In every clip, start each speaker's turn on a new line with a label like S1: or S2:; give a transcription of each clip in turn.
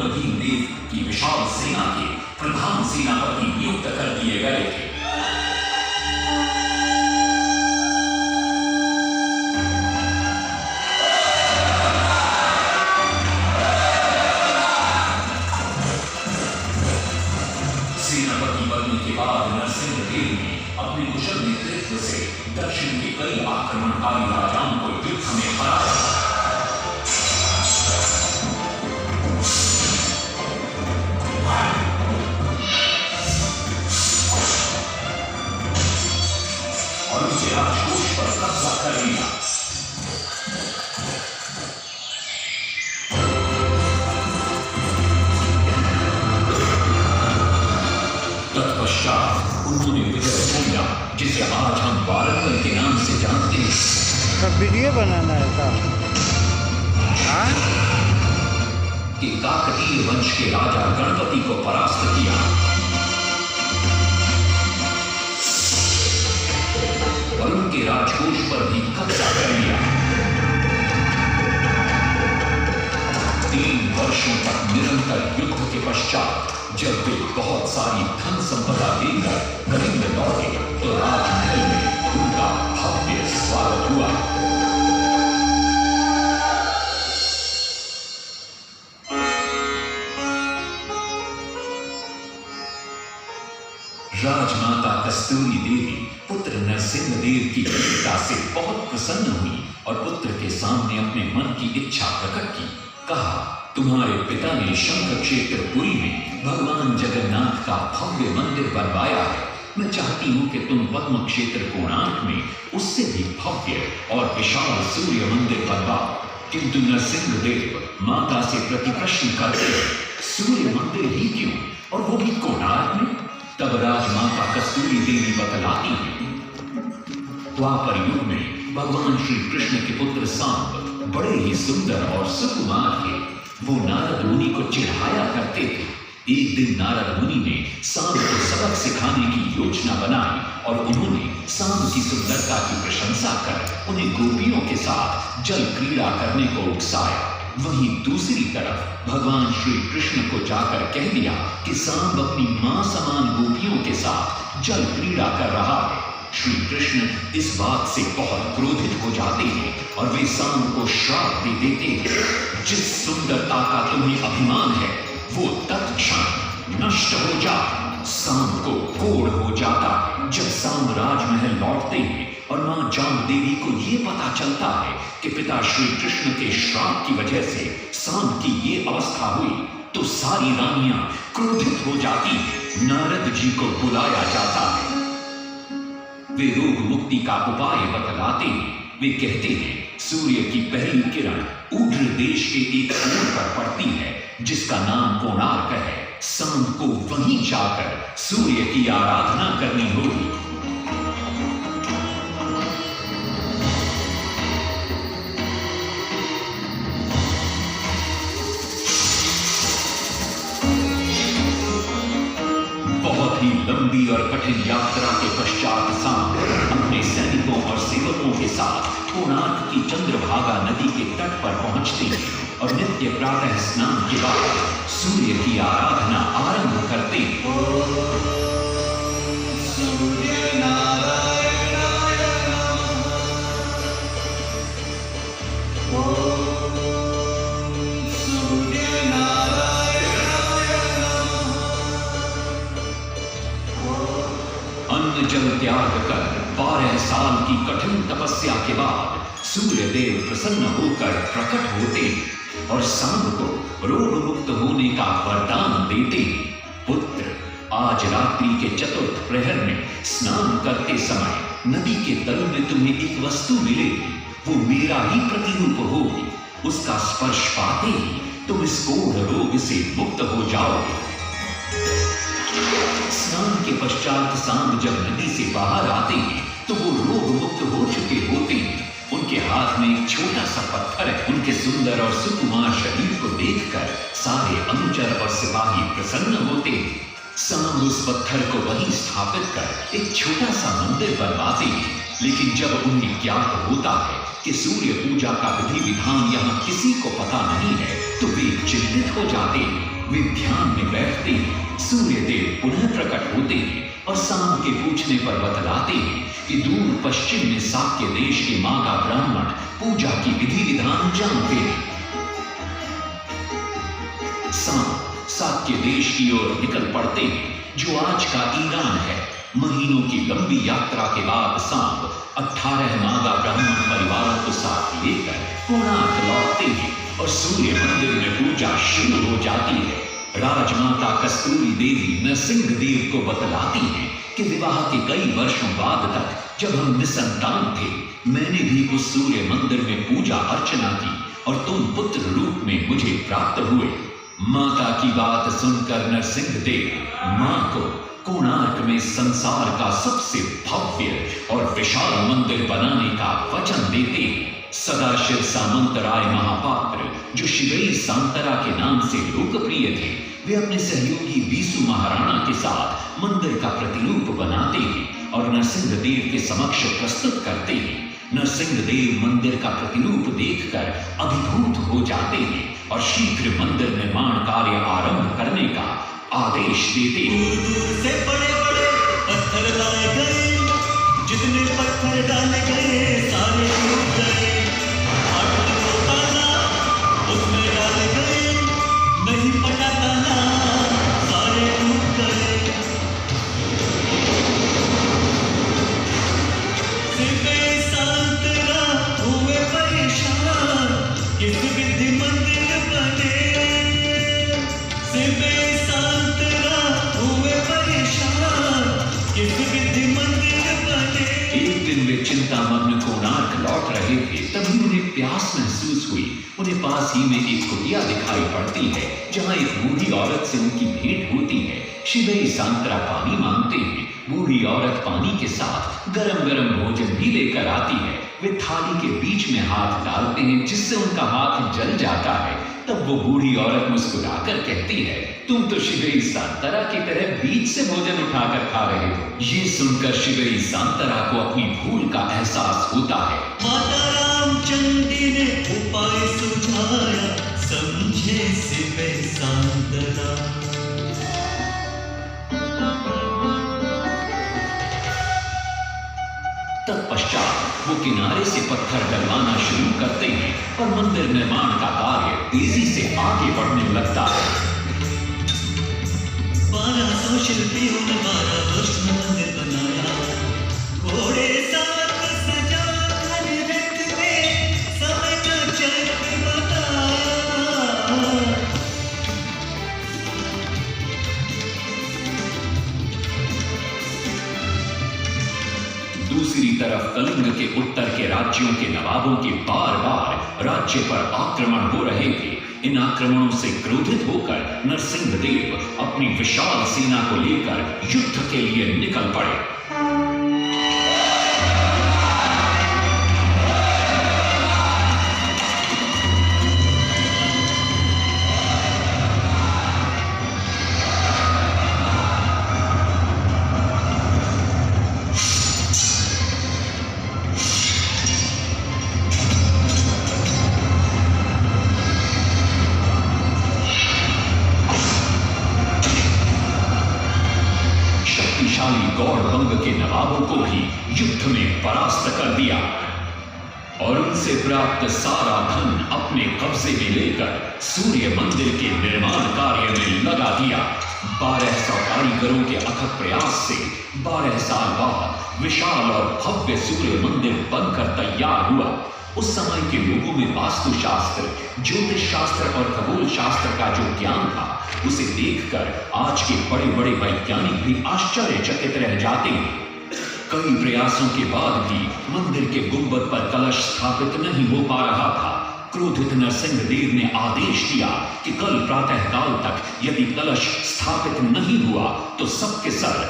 S1: भगीन देव की विशाल सेना के प्रधान सेनापति नियुक्त कर दिए गए थे। सेनापति बनने के बाद नरसिंह देव ने अपने कुशल नेतृत्व से दक्षिण के कई आक्रमणकारी राजाओं को युद्ध में हराया। और उनके राजकोष पर कब्जा कर लिया। तत्पश्चात उन्होंने विजय भूमिया, जिसे आज हम वारंगल के नाम से जानते हैं।
S2: सब वीडियो बनाना है का?
S1: कि काकतीय वंश के राजा गणपति को परास्त किया और उनके राजकोष पर भी कब्जा कर लिया। 3 वर्षों तक निरंतर युद्ध के पश्चात जब वे बहुत सारी धन संपदा लेकर कलिंग लौटे तो राजमहल में उनका भव्य स्वागत हुआ। राजमाता कस्तूरी देवी पुत्र नरसिंह देव की वीरता से बहुत प्रसन्न हुई और पुत्र के सामने अपने मन की इच्छा प्रकट की। कहा, तुम्हारे पिता ने शंख क्षेत्र पुरी में भगवान जगन्नाथ का भव्य मंदिर बनवाया है। मैं चाहती हूँ कि तुम पद्म क्षेत्र कोणार्क में उससे भी भव्य और विशाल सूर्य मंदिर बनवाओ। किंतु नरसिंह देव माता से प्रतिप्रश्न करते, सूर्य मंदिर ही क्यों, और वो भी कोणार्क में? तब राजमाता कस्तूरी देवी बतलाती है, द्वापर युग में भगवान श्री कृष्ण के पुत्र सांब बड़े ही सुंदर और सुकुमार थे। वो नारद मुनि को चिढ़ाया करते थे। एक दिन नारद मुनि ने सांब को सबक सिखाने की योजना बनाई और उन्होंने सांब की सुंदरता की प्रशंसा कर उन्हें गोपियों के साथ जल क्रीड़ा करने को उकसाया। वहीं दूसरी तरफ भगवान श्री कृष्ण को जाकर कह दिया कि सांब अपनी मां समान गोपियों के साथ जल क्रीड़ा कर रहा है। श्री कृष्ण इस बात से बहुत क्रोधित हो जाते हैं और वे सांब को श्राप दे देते हैं, जिस सुंदरता का तुम्हें अभिमान है वो तत्क्षण नष्ट हो जा। सांब को कोढ़ हो जाता है। जब सांब राजमहल लौटते हैं और मां जामदेवी को ये पता चलता है कि पिता श्री कृष्ण के श्राप की वजह से सांब की ये अवस्था हुई, तो सारी रानियां क्रोधित हो जाती हैं। नारद जी को बुलाया जाता है। वे रोग मुक्ति का उपाय बतलाते हैं। वे कहते हैं, सूर्य की पहली किरण उग्र देश के एक कोण पर पड़ती है जिसका नाम कोणार्क है। सांब को वहीं जाकर सूर्य की आराधना करनी होगी। बहुत ही लंबी और कठिन यात्रा के पश्चात सांब अपने सैनिकों और सेवकों के साथ कोणार्क की चंद्रभागा नदी के तट पर पहुंचते हैं और नित्य प्रातः स्नान के बाद सूर्य की आराधना आरंभ करते हैं। अन्न जल त्याग कर 12 साल की कठिन तपस्या के बाद सूर्य देव प्रसन्न होकर प्रकट होते और सांब को रोग मुक्त होने का वरदान देते। पुत्र, आज रात्रि के चतुर्थ प्रहर में स्नान करते समय नदी के तल में तुम्हें एक वस्तु मिलेगी। वो मेरा ही प्रतिरूप होगी। उसका स्पर्श पाते ही तुम इस कोढ़ रोग से मुक्त हो जाओगे। स्नान के पश्चात सांब जब नदी से बाहर आते हैं तो वो रोग मुक्त हो चुके होते हैं। उनके हाथ में एक छोटा सा पत्थर है। उनके सुंदर और सुकुमार शरीर को देखकर सारे अनुचर और सिपाही प्रसन्न होते हैं। सांब उस पत्थर को वहीं स्थापित कर एक छोटा सा मंदिर बनवाते हैं। लेकिन जब उन्हें ज्ञात होता है कि सूर्य पूजा का विधि विधान यहाँ किसी को पता नहीं है तो वे चिंतित हो जाते हैं। वे ध्यान में बैठते हैं। सूर्य देव पुनः प्रकट होते हैं और शाम के पूछने पर बतलाते हैं कि दूर पश्चिम में साक्य देश के मागा ब्राह्मण पूजा की विधि विधान जानते हैं। शाम साक्य देश की ओर निकल पड़ते हैं, जो आज का ईरान है। महीनों की लंबी यात्रा के बाद सांब 18 मागा ब्राह्मण परिवारों को साथ लेकर कोणार्क लौटते हैं और सूर्य मंदिर में पूजा शुरू हो जाती है। राजमाता कस्तूरी देवी नरसिंह देव को बतलाती हैं कि विवाह के कई वर्षों बाद तक जब हम निसंतान थे, मैंने भी उस सूर्य मंदिर में पूजा अर्चना की और तुम पुत्र रूप में मुझे प्राप्त हुए। माता की बात सुनकर नरसिंह देव मां को कोणार्क में संसार का सबसे भव्य और विशाल मंदिर बनाने का वचन देते हैं। सदाशिव सामंतराय महापात्र, जो शिवई सांतरा के नाम से लोकप्रिय थे, वे अपने सहयोगी बीसू महाराणा के साथ मंदिर का प्रतिरूप बनाते हैं और नरसिंह देव के समक्ष प्रस्तुत करते हैं। नरसिंह देव मंदिर का प्रतिरूप देखकर अभिभूत हो जाते हैं और शीघ्र मंदिर निर्माण कार्य आरंभ करने का आदेश देते हैं।
S3: दूर से बड़े बड़े पत्थर लाए गए, जितने पत्थर डाले गए सारे टूट गए। फाटक को ताला उसमें डाले गए, नहीं पटा ताला, सारे टूट गए। सिर्फ सांतरा हुए परेशान, किस विधि मंदिर बने। सिर्फ सांतरा हुए परेशान, किस विधि मंदिर बने।
S1: एक दिन वे चिंतामग्न कोणार्क लौट रहे थे, तभी उन्हें प्यास महसूस हुई। उन्हें पास ही में एक कुटिया दिखाई पड़ती है, जहां एक बूढ़ी औरत से उनकी भेंट होती है। शिवई सांतरा पानी मांगते हैं। बूढ़ी औरत पानी के साथ गरम गरम भोजन भी लेकर आती है। वे थाली के बीच में हाथ डालते हैं, जिससे उनका हाथ जल जाता है। तब वो बूढ़ी औरत मुस्कुराकर कहती है, तुम तो शिवई सांतरा की तरह बीच से भोजन उठाकर खा रहे हो। ये सुनकर शिवई सांतरा को अपनी भूल का एहसास होता है।
S3: माता रामचंडी ने उपाय सुझाया, समझे शिवई सांतरा।
S1: तत्पश्चात वो किनारे से पत्थर डलवाना शुरू करते हैं और मंदिर निर्माण का कार्य तेजी से आगे बढ़ने लगता है।
S3: 1200 शिल्पियों ने 12 वर्ष में मंदिर बनाया। घोड़े साथ सजा कर रथ में समय का चक्र बताया।
S1: दूसरी तरफ कलिंग के उत्तर के राज्यों के नवाबों के बार बार राज्य पर आक्रमण हो रहे थे। इन आक्रमणों से क्रोधित होकर नरसिंह देव अपनी विशाल सेना को लेकर युद्ध के लिए निकल पड़े। शक्तिशाली गौड़बंग के नवाबों को भी युद्ध में परास्त कर दिया और उनसे प्राप्त सारा धन अपने कब्जे में लेकर सूर्य मंदिर के निर्माण कार्य में लगा दिया। 1200 कारीगरों के अथक प्रयास से 12 साल बाद विशाल और भव्य सूर्य मंदिर बनकर तैयार हुआ। उस समय के लोगों में वास्तुशास्त्र, ज्योतिष शास्त्र और खगोल शास्त्र का जो ज्ञान था, उसे देखकर आज के बड़े बड़े वैज्ञानिक भी आश्चर्यचकित रह जाते हैं। कई प्रयासों के बाद भी मंदिर के गुंबद पर कलश स्थापित नहीं हो पा रहा था। क्रोधित नरसिंह देव ने आदेश दिया कि कल प्रातःकाल तक यदि कलश स्थापित नहीं हुआ तो सबके सर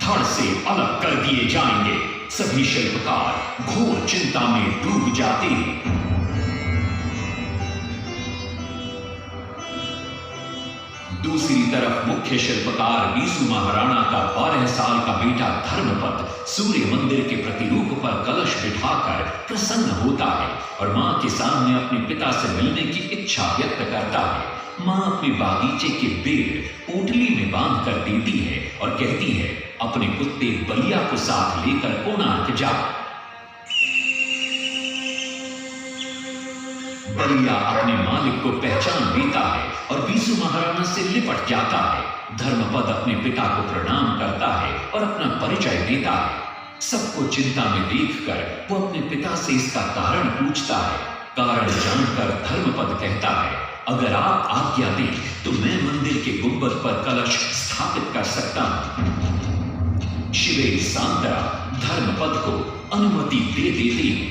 S1: धड़ से अलग कर दिए जाएंगे। सभी शिल्पकार घोर चिंता में डूब जाते हैं। दूसरी तरफ मुख्य शिल्पकार बीसू महाराणा का 12 साल का बेटा धर्मपद सूर्य मंदिर के प्रतिरूप पर कलश बिठाकर प्रसन्न होता है और मां के सामने अपने पिता से मिलने की इच्छा व्यक्त करता है। माँ अपने बागीचे के बेर पोटली में बांध कर देती है और कहती है, अपने कुत्ते बलिया को साथ लेकर कोणार्क जा। बलिया अपने मालिक को पहचान लेता है और बीसू महाराणा से लिपट जाता है। धर्मपद अपने पिता को प्रणाम करता है और अपना परिचय देता है। सबको चिंता में देखकर वो अपने पिता से इसका कारण पूछता है। कारण जानकर धर्मपद कहता है, अगर आप आज्ञा दें तो मैं मंदिर के गुंबद पर कलश स्थापित कर सकता हूं। शिवे सांतरा धर्मपद को अनुमति दे देती है।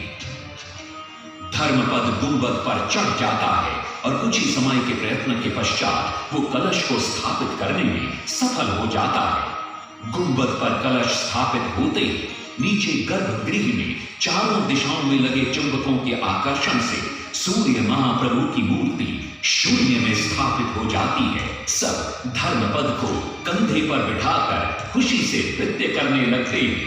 S1: धर्मपद गुंबद पर चढ़ जाता है और कुछ ही समय के प्रयत्न के पश्चात वो कलश को स्थापित करने में सफल हो जाता है। गुंबद पर कलश स्थापित होते ही नीचे गर्भगृह में चारों दिशाओं में लगे चुंबकों के आकर्षण से सूर्य महाप्रभु की मूर्ति शून्य में स्थापित हो जाती है। सब धर्मपद को कंधे पर बिठाकर खुशी से नृत्य करने लगते हैं।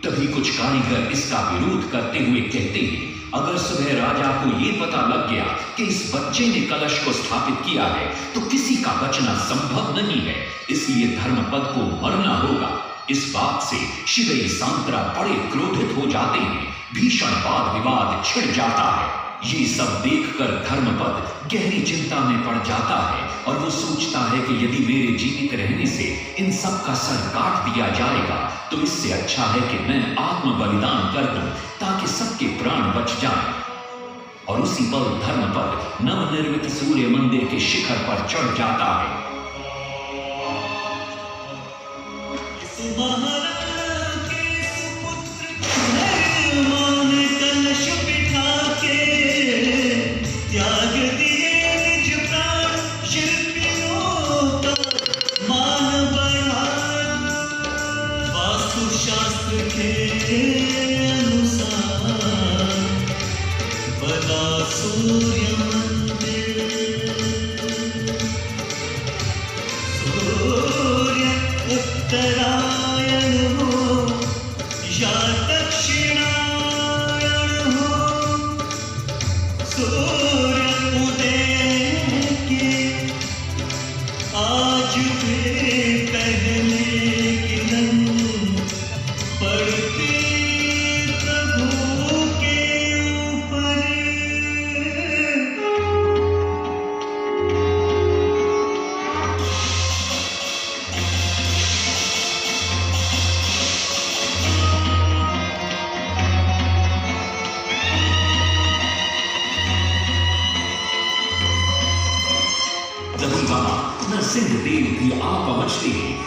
S1: तभी कुछ कारीगर इसका विरोध करते हुए कहते हैं, अगर सुबह राजा को यह पता लग गया कि इस बच्चे ने कलश को स्थापित किया है तो किसी का बचना संभव नहीं है, इसलिए धर्मपद को मरना होगा। इस बात से शिवे सांतरा बड़े क्रोधित हो जाते हैं। भीषण वाद विवाद छिड़ जाता है। ये सब देखकर धर्मपद गहरी चिंता में पड़ जाता है और वो सोचता है कि यदि मेरे जीवित रहने से इन सब का सर काट दिया जाएगा तो इससे अच्छा है कि मैं आत्म बलिदान कर दूं ताकि सबके प्राण बच जाएं। और उसी पल धर्मपद नवनिर्मित सूर्य मंदिर के शिखर पर चढ़ जाता है।
S3: महाराणा के सुपुत्र धर्मान कलश बिठा के त्याग दिए निज प्राण, शिल्पियों का मान बढ़ाया। वास्तुशास्त्र के अनुसार बना सूर्य मंदिर। सूर्य उत्तरायण हो या दक्षिणायण हो, सूर्य उदय के आज भी पहले किरण पड़ती प्रभु के ऊपर।
S1: तभी वहां नरसिंह देव भी आ पहुंचते हैं।